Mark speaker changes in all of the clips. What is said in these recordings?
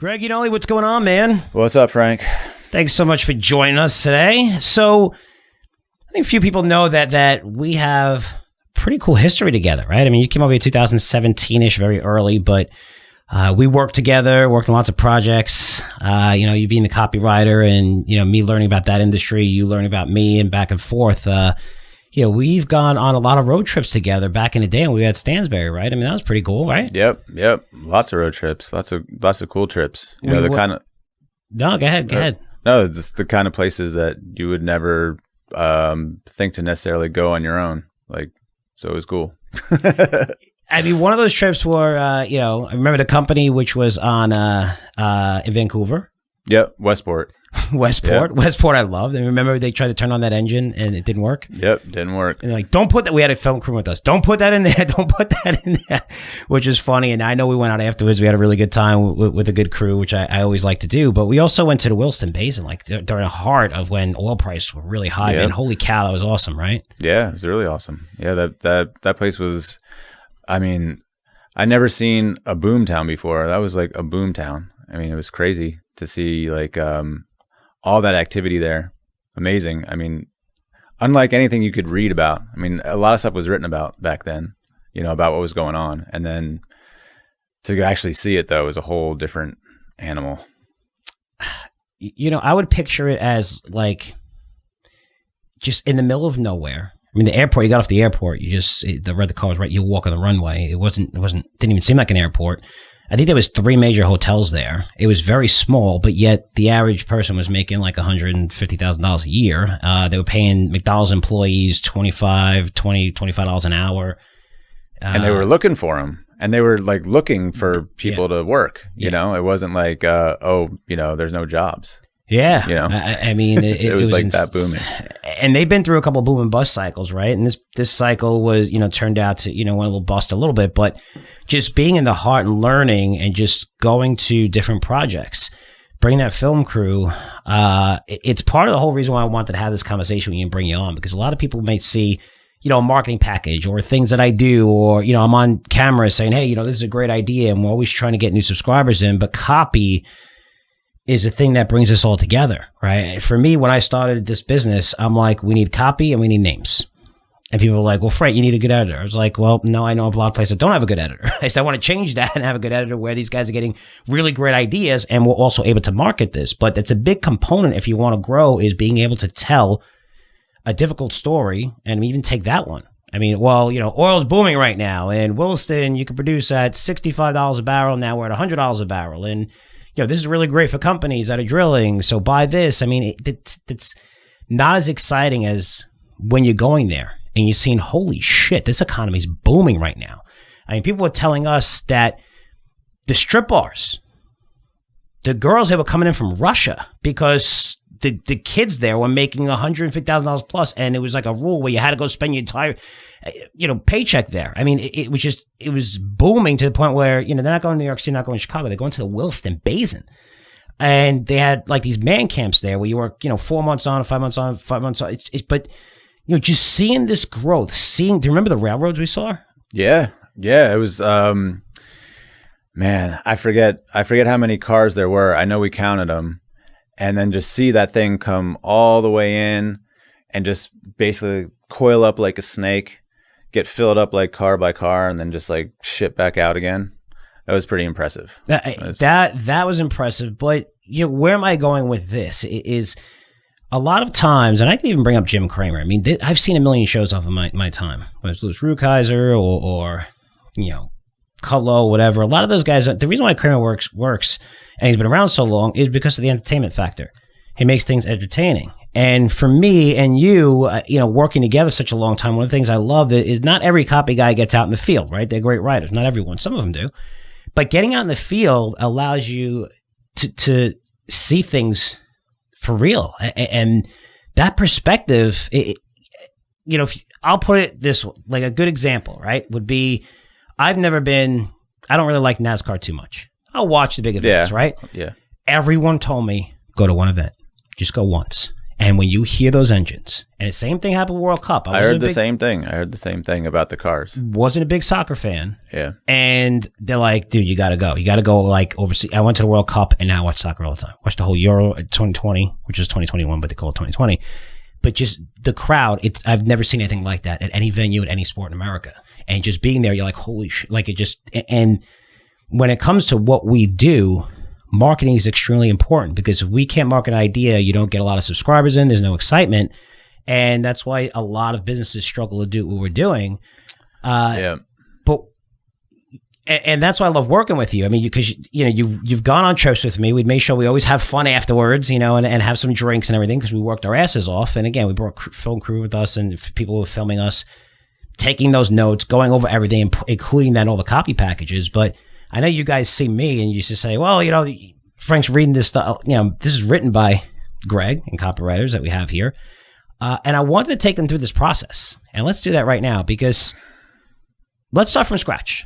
Speaker 1: Greg Yenoli, what's going on, man?
Speaker 2: What's up, Frank?
Speaker 1: Thanks so much for joining us today. So, I think a few people know that we have pretty cool history together, right? I mean, you came over here 2017-ish, very early, but we worked together, worked on lots of projects. You being the copywriter and, me learning about that industry, you learning about me and back and forth. We've gone on a lot of road trips together back in the day, and we were at Stansbury, right? I mean, that was pretty cool, right?
Speaker 2: Yep. Lots of road trips, lots of cool trips.
Speaker 1: No, go ahead.
Speaker 2: No, it's the kind of places that you would never think to necessarily go on your own. So it was cool.
Speaker 1: I mean, one of those trips were, I remember the company which was on in Vancouver.
Speaker 2: Yep, Westport.
Speaker 1: Yep. Westport, I loved. And remember they tried to turn on that engine and it didn't work?
Speaker 2: Yep, didn't work.
Speaker 1: And they're like, don't put that. We had a film crew with us. Don't put that in there. Don't put that in there, which is funny. And I know we went out afterwards. We had a really good time with a good crew, which I always like to do. But we also went to the Williston Basin, during the heart of when oil prices were really high. Yep. And holy cow, that was awesome, right?
Speaker 2: Yeah, it was really awesome. Yeah, that place was, I mean, I never seen a boom town before. That was like a boom town. I mean, it was crazy to see all that activity there. Amazing. I mean, unlike anything you could read about. I mean, a lot of stuff was written about back then, about what was going on. And then to actually see it, though, is a whole different animal.
Speaker 1: I would picture it as just in the middle of nowhere. I mean, the airport, you got off the airport, the car was right, you walk on the runway. Didn't even seem like an airport. I think there was 3 major hotels there. It was very small, but yet the average person was making like $150,000 a year. They were paying McDonald's employees $25 an hour.
Speaker 2: And they were looking for them. And they were looking for people to work. It wasn't like, there's no jobs.
Speaker 1: Yeah. I mean,
Speaker 2: it was like that booming.
Speaker 1: And they've been through a couple of boom and bust cycles, right? And this cycle was, turned out to, went a little bust a little bit, but just being in the heart and learning and just going to different projects, bring that film crew. It's part of the whole reason why I wanted to have this conversation with you and bring you on, because a lot of people might see, a marketing package or things that I do, or, I'm on camera saying, hey, this is a great idea. And we're always trying to get new subscribers in, but copy is a thing that brings us all together, right? For me, when I started this business, I'm like, we need copy and we need names. And people are like, well, Frank, you need a good editor. I was like, well, no, I know of a lot of places that don't have a good editor. I said, I want to change that and have a good editor where these guys are getting really great ideas and we're also able to market this. But it's a big component if you want to grow, is being able to tell a difficult story and even take that one. I mean, well, oil's booming right now. In Williston, you can produce at $65 a barrel. Now we're at $100 a barrel. And this is really great for companies that are drilling. So buy this. I mean, it's not as exciting as when you're going there and you're seeing, holy shit, this economy is booming right now. I mean, people were telling us that the strip bars, the girls that were coming in from Russia because the kids there were making $150,000 plus, and it was like a rule where you had to go spend your entire paycheck there. I mean, it was booming to the point where, they're not going to New York City, not going to Chicago. They're going to the Williston Basin. And they had these man camps there where you work, 4 months on, 5 months on, 5 months on. But just seeing this growth, do you remember the railroads we saw?
Speaker 2: Yeah. It was, man, I forget how many cars there were. I know we counted them. And then just see that thing come all the way in and just basically coil up like a snake, get filled up car by car, and then just ship back out again. That was pretty impressive.
Speaker 1: That was impressive. But where am I going with this? Is a lot of times, and I can even bring up Jim Cramer. I mean, I've seen a million shows off of my time, whether it's Louis Rukeyser or Cutlow, whatever. A lot of those guys, the reason why Cramer works, and he's been around so long, is because of the entertainment factor. He makes things entertaining. And for me and you, working together such a long time, one of the things I love is not every copy guy gets out in the field, right? They're great writers. Not everyone. Some of them do. But getting out in the field allows you to see things for real. And that perspective, I'll put it this way, a good example, right, would be, I don't really like NASCAR too much. I'll watch the big events, right?
Speaker 2: Yeah.
Speaker 1: Everyone told me, go to one event. Just go once. And when you hear those engines, and the same thing happened with World Cup.
Speaker 2: I heard the same thing. I heard the same thing about the cars.
Speaker 1: Wasn't a big soccer fan.
Speaker 2: Yeah.
Speaker 1: And they're like, dude, you got to go. You got to go like overseas. I went to the World Cup and now I watch soccer all the time. Watch the whole Euro 2020, which is 2021, but they call it 2020. But just the crowd, I've never seen anything like that at any venue, at any sport in America. And just being there, you're like, holy shit. Like it just, and when it comes to what we do, marketing is extremely important, because if we can't market an idea, you don't get a lot of subscribers in, there's no excitement. And that's why a lot of businesses struggle to do what we're doing.
Speaker 2: Yeah.
Speaker 1: But, and that's why I love working with you. I mean, because you've gone on trips with me. We made sure we always have fun afterwards, and have some drinks and everything, because we worked our asses off. And again, we brought film crew with us and people who were filming us, taking those notes, going over everything, including then all the copy packages. But I know you guys see me and you just say, well, Frank's reading this stuff. This is written by Greg and copywriters that we have here. And I wanted to take them through this process. And let's do that right now, because let's start from scratch.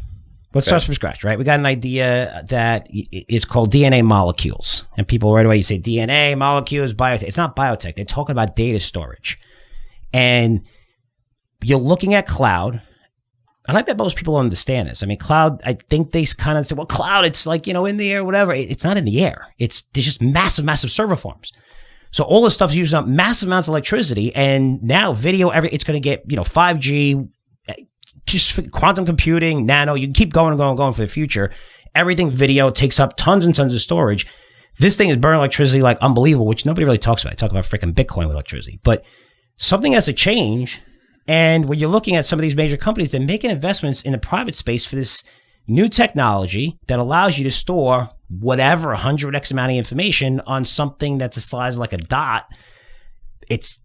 Speaker 1: Start from scratch, right? We got an idea that it's called DNA molecules. And people right away, you say DNA, molecules, biotech. It's not biotech. They're talking about data storage. And you're looking at cloud. And I bet most people understand this. I mean, cloud, I think they kind of say, well, cloud, it's like, in the air, whatever. It's not in the air. There's just massive, massive server farms. So all this stuff is using up massive amounts of electricity. And now video, it's going to get, 5G, just quantum computing, nano, you can keep going and going and going for the future. Everything video takes up tons and tons of storage. This thing is burning electricity like unbelievable, which nobody really talks about. I talk about freaking Bitcoin with electricity. But something has to change. And when you're looking at some of these major companies, they're making investments in the private space for this new technology that allows you to store whatever 100x amount of information on something that's the size like a dot. It's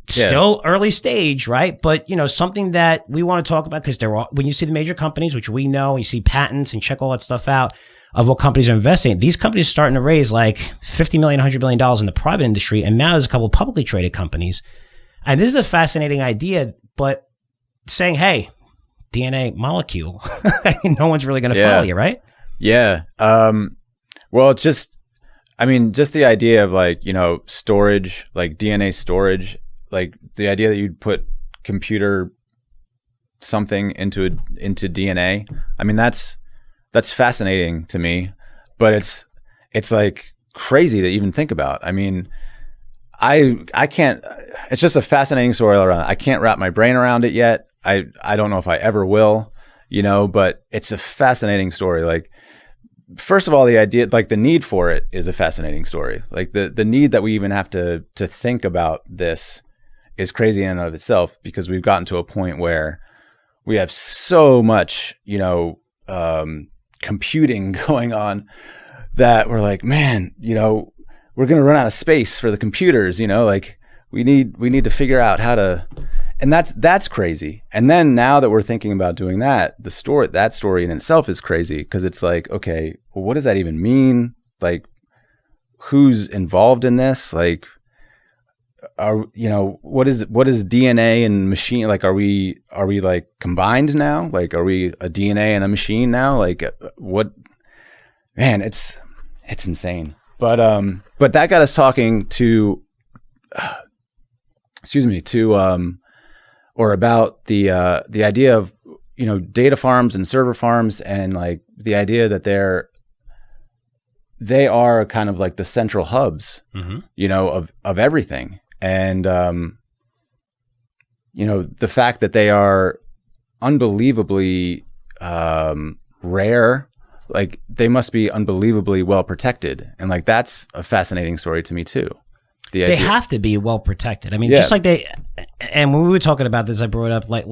Speaker 1: still early stage, right? But, something that we want to talk about, because when you see the major companies, which we know, you see patents and check all that stuff out of what companies are investing in. These companies are starting to raise like $50 million, $100 million in the private industry. And now there's a couple of publicly traded companies. And this is a fascinating idea, but saying, hey, DNA molecule, no one's really going to follow you, right?
Speaker 2: Yeah. Well, it's just the idea of like, storage, like DNA storage, like the idea that you'd put computer something into DNA. I mean, that's fascinating to me, but it's like crazy to even think about. I mean, I can't, it's just a fascinating story all around. I can't wrap my brain around it yet. I don't know if I ever will, but it's a fascinating story. Like, first of all, the idea, like the need for it is a fascinating story. Like the need that we even have to think about this is crazy in and of itself, because we've gotten to a point where we have so much, computing going on that we're like, man, we're going to run out of space for the computers, like we need to figure out how to, and that's crazy. And then now that we're thinking about doing that story in itself is crazy, because it's like, okay, well, what does that even mean? Like, who's involved in this? Like, what is DNA and machine? Like, are we like combined now? Like, are we a DNA and a machine now? Like, what, man, it's insane. But that got us talking about the idea of, data farms and server farms, and like the idea that they are kind of like the central hubs, of everything. And, the fact that they are unbelievably rare, like they must be unbelievably well protected. And like, that's a fascinating story to me too.
Speaker 1: They have to be well protected. I mean, just like and when we were talking about this, I brought up like,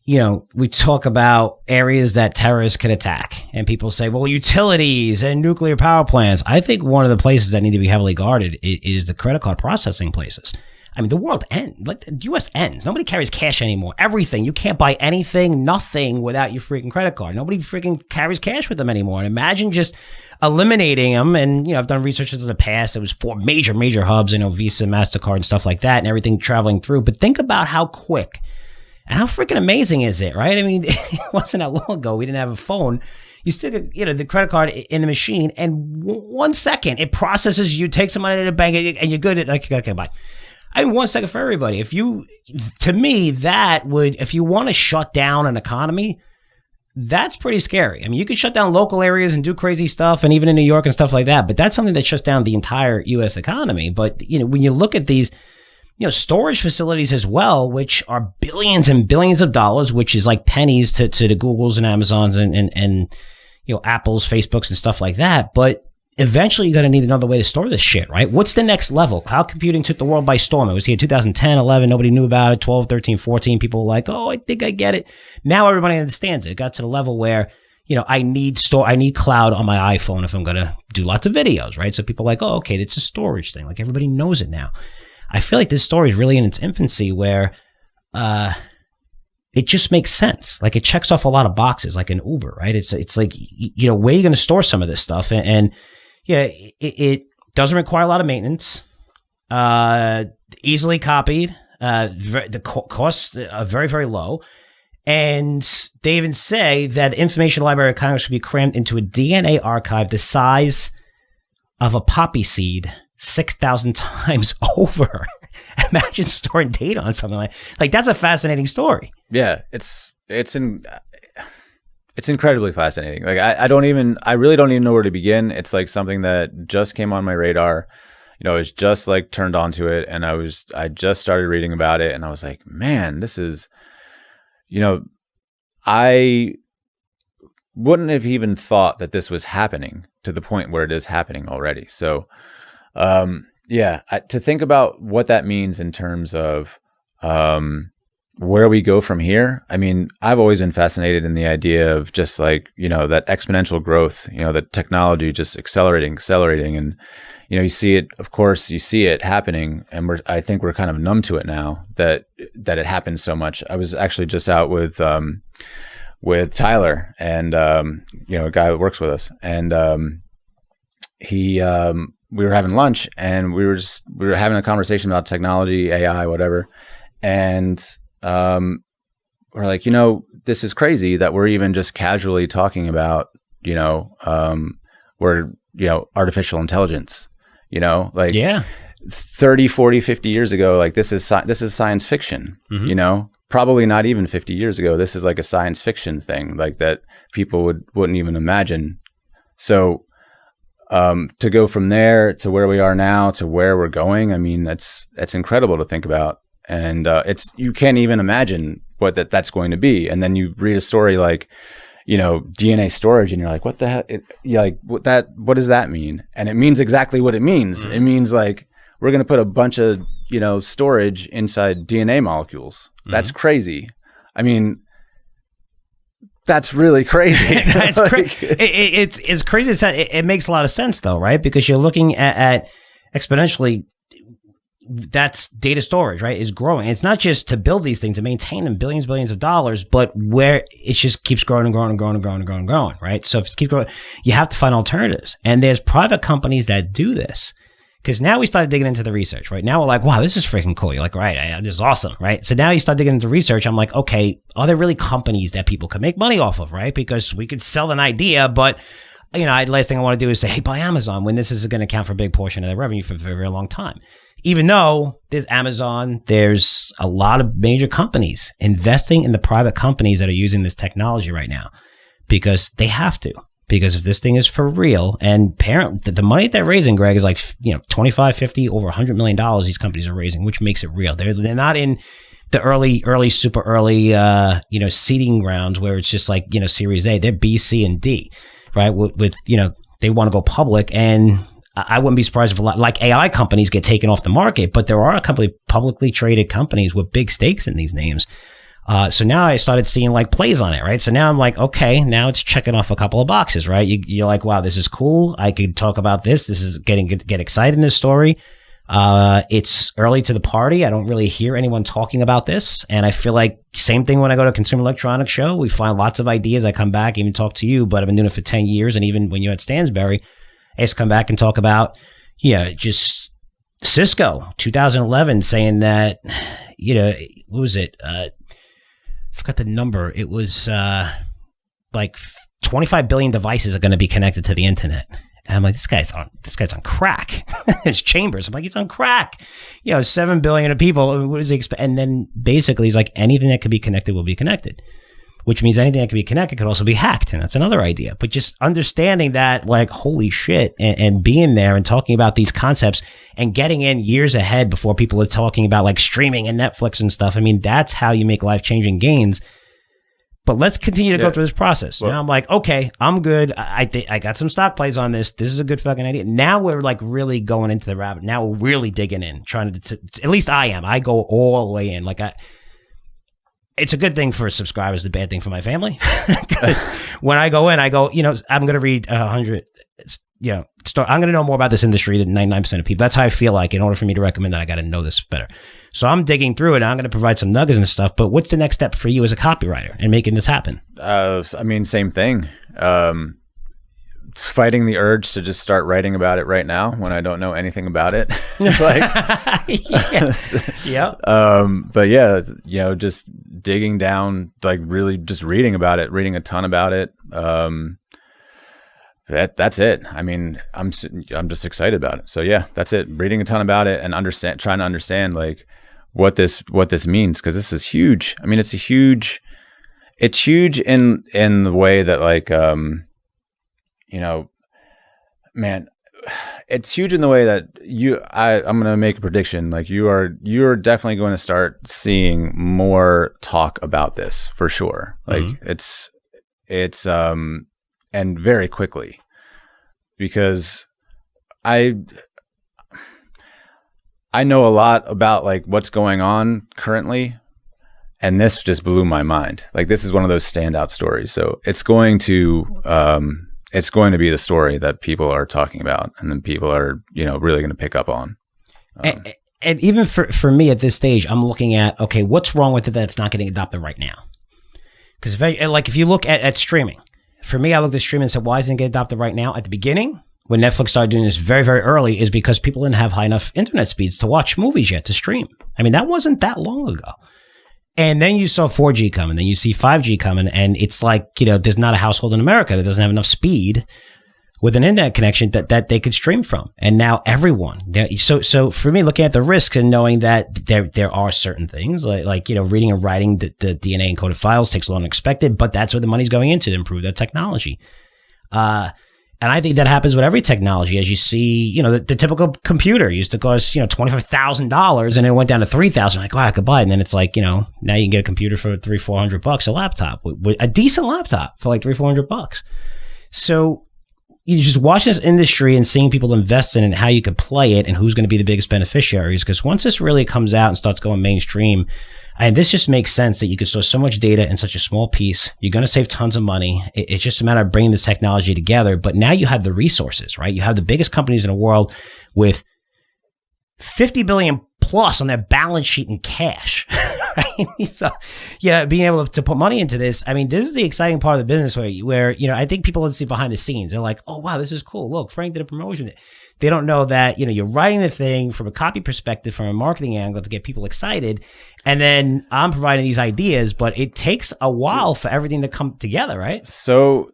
Speaker 1: we talk about areas that terrorists could attack, and people say, well, utilities and nuclear power plants. I think one of the places that need to be heavily guarded is the credit card processing places. I mean, the world ends. Like, the U.S. ends. Nobody carries cash anymore. Everything. You can't buy anything, nothing without your freaking credit card. Nobody freaking carries cash with them anymore. And imagine just eliminating them. And, I've done research in the past. It was 4 major hubs, Visa, MasterCard, and stuff like that, and everything traveling through. But think about how quick and how freaking amazing is it, right? I mean, it wasn't that long ago. We didn't have a phone. You stick the credit card in the machine, and 1 second it processes. You take some money to the bank, and you're good at like, okay, bye. I mean, 1 second for everybody. To me, that would, if you want to shut down an economy, that's pretty scary. I mean, you could shut down local areas and do crazy stuff, and even in New York and stuff like that. But that's something that shuts down the entire U.S. economy. But when you look at these, storage facilities as well, which are billions and billions of dollars, which is like pennies to the Googles and Amazons and Apples, Facebooks and stuff like that. But eventually you're going to need another way to store this shit, right? What's the next level? Cloud computing took the world by storm. It was here 2010, 11. Nobody knew about it. 12, 13, 14. People were like, oh, I think I get it. Now everybody understands it. It got to the level where, I need cloud on my iPhone if I'm going to do lots of videos, right? So people are like, oh, okay, it's a storage thing. Like everybody knows it now. I feel like this story is really in its infancy where it just makes sense. Like it checks off a lot of boxes, like an Uber, right? It's like, where are you going to store some of this stuff? And it doesn't require a lot of maintenance, easily copied, the costs are very, very low. And they even say that the Information Library of Congress should be crammed into a DNA archive the size of a poppy seed 6,000 times over. Imagine storing data on something like that's a fascinating story.
Speaker 2: Yeah, it's incredibly fascinating. Like I really don't even know where to begin. It's like something that just came on my radar. It's just like turned onto it, and I just started reading about it, and I was like, man, this is, I wouldn't have even thought that this was happening to the point where it is happening already. So, to think about what that means in terms of where we go from here. I mean, I've always been fascinated in the idea of just like, that exponential growth, that technology just accelerating. And, you see it, of course, happening. And I think we're kind of numb to it now that it happens so much. I was actually just out with Tyler and, a guy that works with us, and we were having lunch, and we were having a conversation about technology, AI, whatever. And we're like, this is crazy that we're even just casually talking about, artificial intelligence, 30, 40, 50 years ago, like this is science fiction, probably not even 50 years ago. This is like a science fiction thing, like that people wouldn't even imagine. So, to go from there to where we are now to where we're going, I mean, that's incredible to think about. And you can't even imagine what that's going to be. And then you read a story like, DNA storage, and you're like, what the heck? What does that mean? And it means exactly what it means. Mm-hmm. It means like we're going to put a bunch of, storage inside DNA molecules. Mm-hmm. That's crazy. I mean, that's really crazy.
Speaker 1: That's it's crazy. It makes a lot of sense though, right? Because you're looking at exponentially. That's data storage, right? Is growing. It's not just to build these things, to maintain them, billions of dollars, but where it just keeps growing and growing and growing and growing and growing and growing, right? So if it keeps growing, you have to find alternatives. And there's private companies that do this. Because now we started digging into the research, right? Now we're like, wow, this is freaking cool. You're like, right, this is awesome, right? So now you start digging into research. I'm like, okay, are there really companies that people can make money off of, right? Because we could sell an idea, but last thing I want to do is say, hey, buy Amazon, when this is going to account for a big portion of their revenue for a very, very long time. Even though there's Amazon, there's a lot of major companies investing in the private companies that are using this technology right now because they have to. Because if this thing is for real, and the money that they're raising, Greg, is like 25, 50, over $100 million these companies are raising, which makes it real. They're not in the early, super early, seeding rounds where it's just like, Series A. They're B, C, and D, right? With they want to go public, and I wouldn't be surprised if a lot like AI companies get taken off the market, but there are a couple of publicly traded companies with big stakes in these names. So now I started seeing like plays on it, right? So now I'm like, okay, now it's checking off a couple of boxes, right? You're like, wow, this is cool. I could talk about this. This is get excited in this story. It's early to the party. I don't really hear anyone talking about this. And I feel like same thing when I go to a Consumer Electronics Show, we find lots of ideas. I come back, even talk to you, but I've been doing it for 10 years. And even when you're at Stansberry, I just come back and talk about, just Cisco 2011 saying that, what was it? I forgot the number. It was like 25 billion devices are going to be connected to the internet. And I'm like, this guy's on crack. His chambers. I'm like, he's on crack. 7 billion of people. What does he expect? And then basically he's like, anything that could be connected will be connected, which means anything that could be connected could also be hacked. And that's another idea. But just understanding that, like, holy shit, and being there and talking about these concepts and getting in years ahead before people are talking about like streaming and Netflix and stuff. I mean, that's how you make life-changing gains. But let's continue to go through this process. Well, now I'm like, okay, I'm good. I think I got some stock plays on this. This is a good fucking idea. Now we're like really going into the rabbit. Now we're really digging in, trying to at least I am. I go all the way in. Like it's a good thing for subscribers, the bad thing for my family. Because when I go in, I go, I'm going to read 100, I'm going to know more about this industry than 99% of people. That's how I feel like in order for me to recommend that, I got to know this better. So I'm digging through it and I'm going to provide some nuggets and stuff. But what's the next step for you as a copywriter in making this happen?
Speaker 2: Same thing. Fighting the urge to just start writing about it right now when I don't know anything about it. But yeah, just digging down, like really just reading about it, reading a ton about it. That's it. I mean, I'm just excited about it. So yeah, that's it. Reading a ton about it and trying to understand like what this means, because this is huge. I mean, it's huge in the way that like man, it's huge in the way that I'm going to make a prediction. Like you're definitely going to start seeing more talk about this for sure. Like it's and very quickly, because I know a lot about like what's going on currently, and this just blew my mind. Like this is one of those standout stories. So it's going to be the story that people are talking about, and then people are really going to pick up on.
Speaker 1: And even for me at this stage, I'm looking at, okay, what's wrong with it that's not getting adopted right now? Because if you look at streaming. For me, I looked at streaming and said, why isn't it get adopted right now? At the beginning, when Netflix started doing this very, very early, is because people didn't have high enough internet speeds to watch movies yet, to stream. I mean, that wasn't that long ago. And then you saw 4G coming, then you see 5G coming, and it's like, there's not a household in America that doesn't have enough speed with an internet connection that they could stream from. And now everyone. So for me, looking at the risks and knowing that there are certain things like reading and writing the DNA encoded files takes longer than expected, but that's where the money's going into to improve that technology. And I think that happens with every technology. As you see, the typical computer used to cost, $25,000 and it went down to $3,000. Like, wow, I could buy it. And then it's like, now you can get a computer for $300-400, a laptop, a decent laptop for like $300-400. So you just watch this industry and seeing people invest in it and how you could play it and who's going to be the biggest beneficiaries. Because once this really comes out and starts going mainstream, and this just makes sense that you can store so much data in such a small piece. You're going to save tons of money. It's just a matter of bringing this technology together. But now you have the resources, right? You have the biggest companies in the world with 50 billion plus on their balance sheet in cash. Right? So, being able to put money into this, I mean, this is the exciting part of the business where I think people don't see behind the scenes. They're like, oh, wow, this is cool. Look, Frank did a promotion. They don't know that, you're writing the thing from a copy perspective, from a marketing angle to get people excited. And then I'm providing these ideas, but it takes a while for everything to come together, right?
Speaker 2: So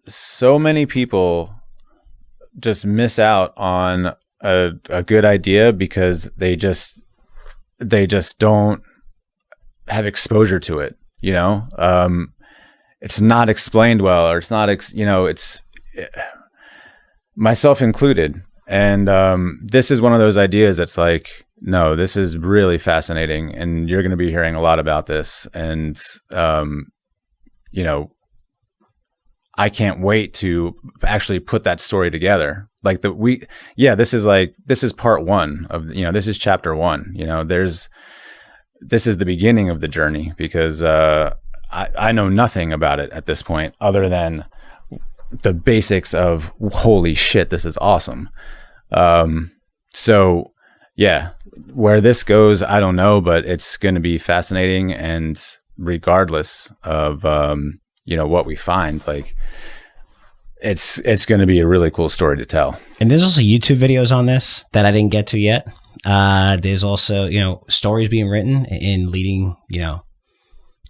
Speaker 2: many people just miss out on a good idea because they just don't have exposure to it. It's not explained well, or it's not, it's myself included. And this is one of those ideas that's like, no, this is really fascinating, and you're going to be hearing a lot about this. And I can't wait to actually put that story together. Like this is part one of, this is chapter one. This is the beginning of the journey, because I know nothing about it at this point other than the basics of, holy shit, this is awesome. So yeah, where this goes, I don't know, but it's going to be fascinating. And regardless of, what we find, like it's going to be a really cool story to tell.
Speaker 1: And there's also YouTube videos on this that I didn't get to yet. There's also, stories being written in leading,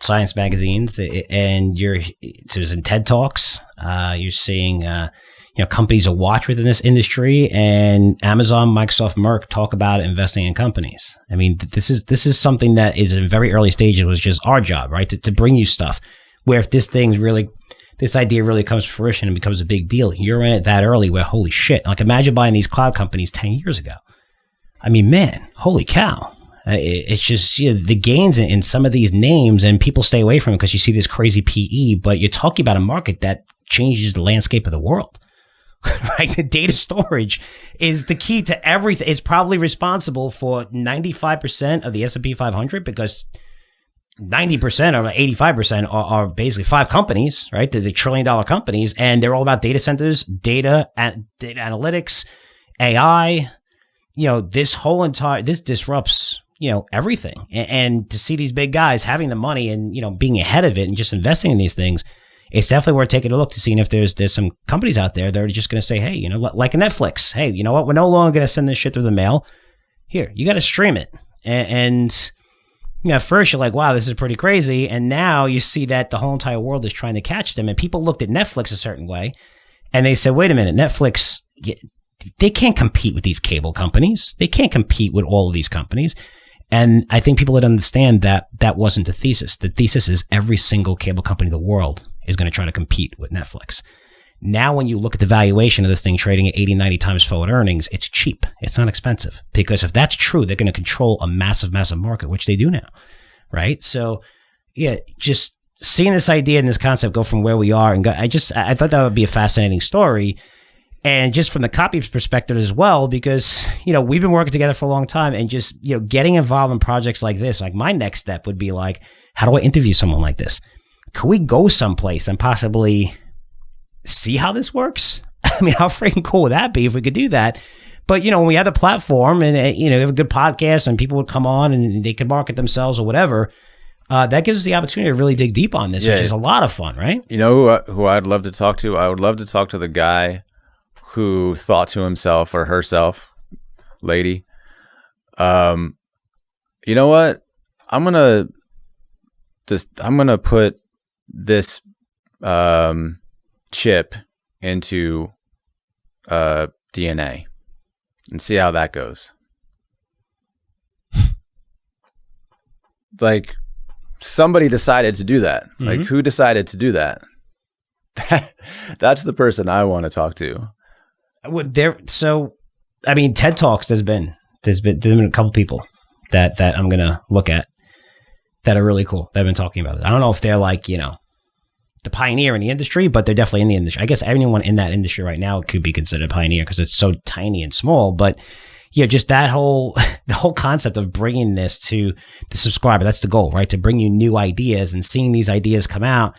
Speaker 1: science magazines, and there's in TED Talks. You're seeing companies to watch within this industry, and Amazon, Microsoft, Merck talk about investing in companies. I mean, this is something that is in very early stages. It was just our job, right, to bring you stuff. Where if this idea really comes to fruition and becomes a big deal, you're in it that early. Where holy shit, like imagine buying these cloud companies 10 years ago. I mean, man, holy cow. It's just the gains in some of these names, and people stay away from it because you see this crazy PE, but you're talking about a market that changes the landscape of the world, right? The data storage is the key to everything. It's probably responsible for 95% of the S&P 500 because 90% or 85% are basically 5 companies, right? The trillion-dollar companies, and they're all about data centers, data analytics, AI. This disrupts everything. And to see these big guys having the money and, being ahead of it and just investing in these things, it's definitely worth taking a look to see if there's some companies out there that are just going to say, hey, like a Netflix, hey, you know what? We're no longer going to send this shit through the mail. Here, you got to stream it. And at first you're like, wow, this is pretty crazy. And now you see that the whole entire world is trying to catch them. And people looked at Netflix a certain way and they said, wait a minute, Netflix, they can't compete with these cable companies. They can't compete with all of these companies. And I think people would understand that wasn't the thesis. The thesis is every single cable company in the world is going to try to compete with Netflix. Now, when you look at the valuation of this thing trading at 80, 90 times forward earnings, it's cheap. It's not expensive. Because if that's true, they're going to control a massive, massive market, which they do now, right? So, yeah, just seeing this idea and this concept go from where we are and go, I thought that would be a fascinating story. And just from the copy perspective as well, because, we've been working together for a long time and just, getting involved in projects like this, like my next step would be like, how do I interview someone like this? Could we go someplace and possibly see how this works? I mean, how freaking cool would that be if we could do that? But, when we have the platform and, we have a good podcast and people would come on and they could market themselves or whatever, that gives us the opportunity to really dig deep on this, which is a lot of fun, right?
Speaker 2: You know who I'd love to talk to? I would love to talk to the guy who thought to himself or herself, lady, you know what? I'm gonna put this chip into DNA and see how that goes. Like, somebody decided to do that. Mm-hmm. Like, who decided to do that? That's the person I want to talk to.
Speaker 1: TED Talks, there's been a couple people that I'm going to look at that are really cool. They've been talking about it. I don't know if they're like, the pioneer in the industry, but they're definitely in the industry. I guess anyone in that industry right now could be considered a pioneer because it's so tiny and small. But just the whole concept of bringing this to the subscriber, that's the goal, right? To bring you new ideas and seeing these ideas come out.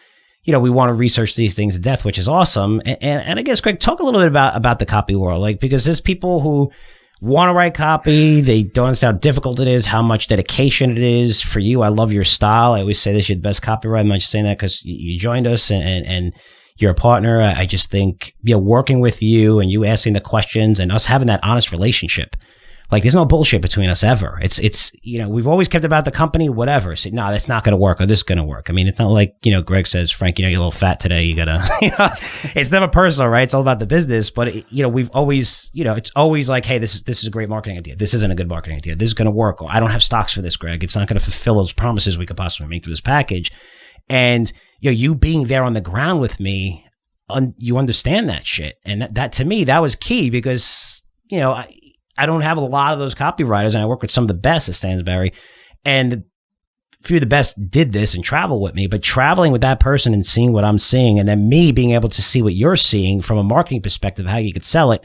Speaker 1: We want to research these things to death, which is awesome. And I guess, Greg, talk a little bit about the copy world, because there's people who want to write copy. They don't understand how difficult it is, how much dedication it is for you. I love your style. I always say this, you're the best copywriter. I'm not just saying that because you joined us and you're a partner. I just think, working with you and you asking the questions and us having that honest relationship. Like, there's no bullshit between us ever. It's we've always kept about the company, whatever. So, no, that's not going to work, or this is going to work. I mean, it's not like, Greg says, Frank, you're a little fat today. You got to, it's never personal, right? It's all about the business. But, we've always, it's always like, hey, this is a great marketing idea. This isn't a good marketing idea. This is going to work. Or I don't have stocks for this, Greg. It's not going to fulfill those promises we could possibly make through this package. And, you being there on the ground with me, you understand that shit. And that to me, that was key because, I don't have a lot of those copywriters, and I work with some of the best at Stansberry, and a few of the best did this and travel with me. But traveling with that person and seeing what I'm seeing, and then me being able to see what you're seeing from a marketing perspective, how you could sell it,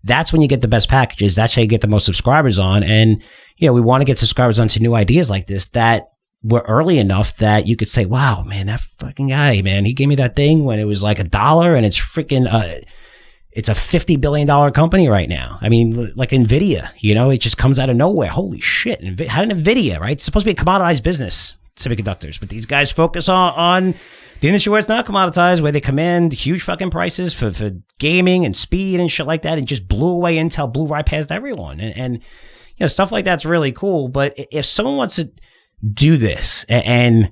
Speaker 1: that's when you get the best packages. That's how you get the most subscribers on. And, we want to get subscribers onto new ideas like this that were early enough that you could say, wow, man, that fucking guy, man, he gave me that thing when it was like $1 and it's freaking... it's a $50 billion company right now. I mean, like NVIDIA, it just comes out of nowhere. Holy shit. How did NVIDIA, right? It's supposed to be a commoditized business, semiconductors. But these guys focus on the industry where it's not commoditized, where they command huge fucking prices for gaming and speed and shit like that, and just blew away Intel, blew right past everyone. And stuff like that's really cool. But if someone wants to do this and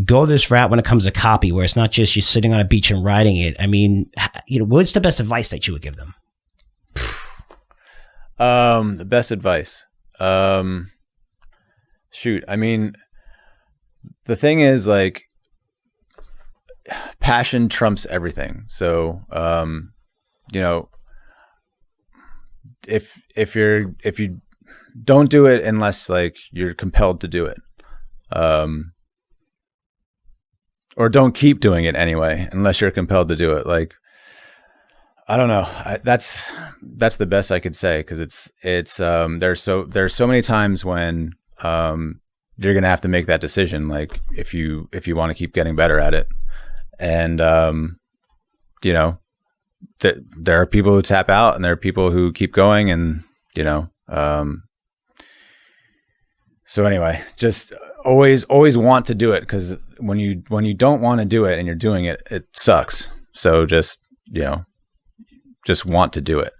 Speaker 1: go this route when it comes to copy, where it's not just you sitting on a beach and writing it. I mean, what's the best advice that you would give them?
Speaker 2: The best advice. Shoot. I mean, the thing is, like, passion trumps everything. So, if you don't do it unless like you're compelled to do it, or don't keep doing it anyway unless you're compelled to do it. Like, I don't know. That's the best I could say, because it's there's so many times when you're gonna have to make that decision. Like, if you want to keep getting better at it, and there are people who tap out, and there are people who keep going, and so anyway, just always want to do it, because when you don't want to do it and you're doing it, it sucks. So just want to do it.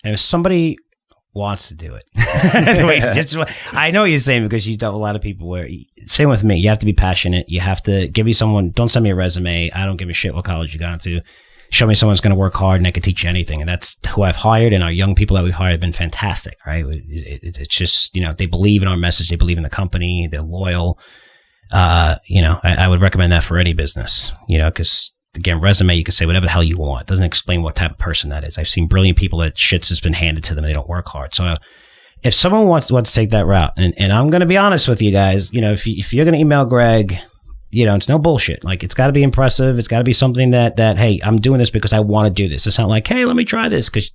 Speaker 1: And if somebody wants to do it, I know what you're saying, because you tell a lot of people where, same with me, you have to be passionate. You have to give me someone, don't send me a resume. I don't give a shit what college you got to. Show me someone's going to work hard and I can teach you anything. And that's who I've hired. And our young people that we've hired have been fantastic, right? It's just, they believe in our message. They believe in the company. They're loyal. I would recommend that for any business, because again, resume, you can say whatever the hell you want. It doesn't explain what type of person that is. I've seen brilliant people that shit's just been handed to them. They don't work hard. So if someone wants to take that route, and I'm going to be honest with you guys, if you're going to email Greg, it's no bullshit. Like, it's got to be impressive. It's got to be something that, hey, I'm doing this because I want to do this. It's not like, hey, let me try this, because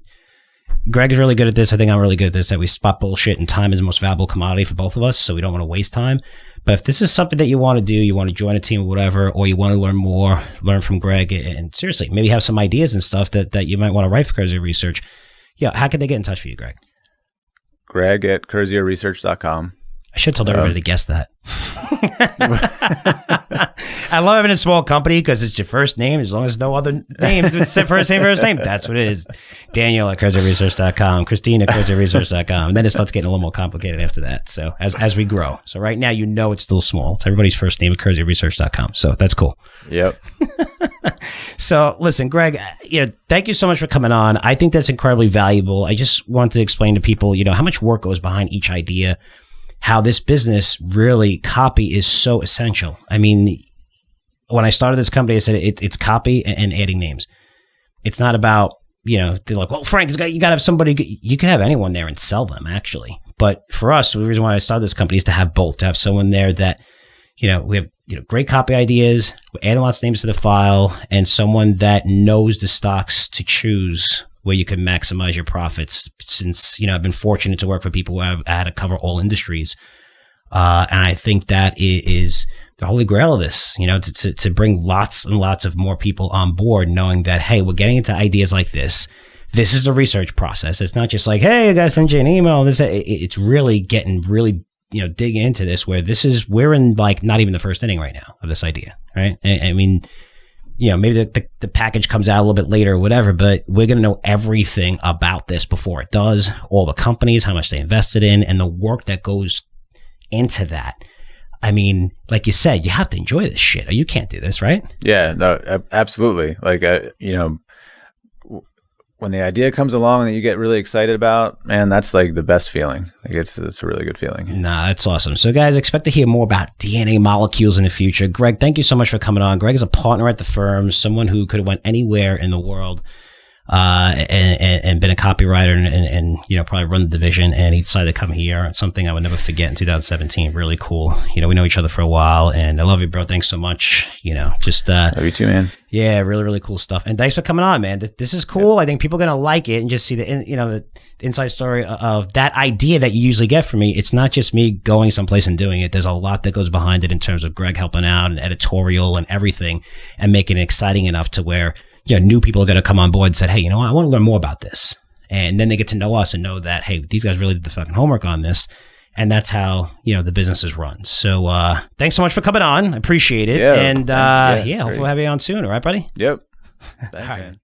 Speaker 1: Greg is really good at this. I think I'm really good at this. That we spot bullshit, and time is the most valuable commodity for both of us. So we don't want to waste time. But if this is something that you want to do, you want to join a team or whatever, or you want to learn more, learn from Greg, and seriously, maybe have some ideas and stuff that you might want to write for Curzio Research. Yeah. How can they get in touch with you, Greg?
Speaker 2: Greg at CurzioResearch.com.
Speaker 1: I should have told everybody to guess that. I love having a small company because it's your first name. As long as no other names, it's the first name. That's what it is. Daniel at CurzioResearch.com. Christine at CurzioResearch.com. And then it starts getting a little more complicated after that. So as we grow. So right now, it's still small. It's everybody's first name at CurzioResearch.com. So that's cool.
Speaker 2: Yep.
Speaker 1: So listen, Greg, thank you so much for coming on. I think that's incredibly valuable. I just want to explain to people, how much work goes behind each idea. How this business, really, copy is so essential. I mean, when I started this company, I said it's copy and adding names. It's not about, they're like, well, Frank, you got to have somebody. You can have anyone there and sell them, actually. But for us, the reason why I started this company is to have both, to have someone there that, we have, great copy ideas, we're adding lots of names to the file, and someone that knows the stocks to choose where you can maximize your profits. Since, I've been fortunate to work for people who have had to cover all industries. And I think that is the holy grail of this, to bring lots and lots of more people on board, knowing that, hey, we're getting into ideas like this. This is the research process. It's not just like, hey, I got to send you an email. It's really getting digging into this, where we're in like not even the first inning right now of this idea. Right. I mean, maybe the package comes out a little bit later or whatever, but we're going to know everything about this before it does, all the companies, how much they invested in, and the work that goes into that. I mean, like you said, you have to enjoy this shit, or you can't do this, right? Yeah,
Speaker 2: no, absolutely. Like, when the idea comes along that you get really excited about, man, that's like the best feeling. Like, it's a really good feeling.
Speaker 1: Nah, that's awesome. So guys, expect to hear more about DNA molecules in the future. Greg, thank you so much for coming on. Greg is a partner at the firm, someone who could have went anywhere in the world, and been a copywriter and probably run the division, and he decided to come here. It's something I would never forget in 2017. Really cool. We know each other for a while, and I love you, bro. Thanks so much.
Speaker 2: Love you too, man.
Speaker 1: Yeah, really, really cool stuff. And thanks for coming on, man. This is cool. Yeah. I think people are going to like it and just see the inside story of that idea that you usually get from me. It's not just me going someplace and doing it. There's a lot that goes behind it in terms of Greg helping out and editorial and everything, and making it exciting enough to where new people are going to come on board and said, hey, I want to learn more about this. And then they get to know us and know that, hey, these guys really did the fucking homework on this. And that's how, the business is run. So thanks so much for coming on. I appreciate it. Yeah, and hopefully we'll have you on soon. All right, buddy?
Speaker 2: Yep.
Speaker 1: All right. Man.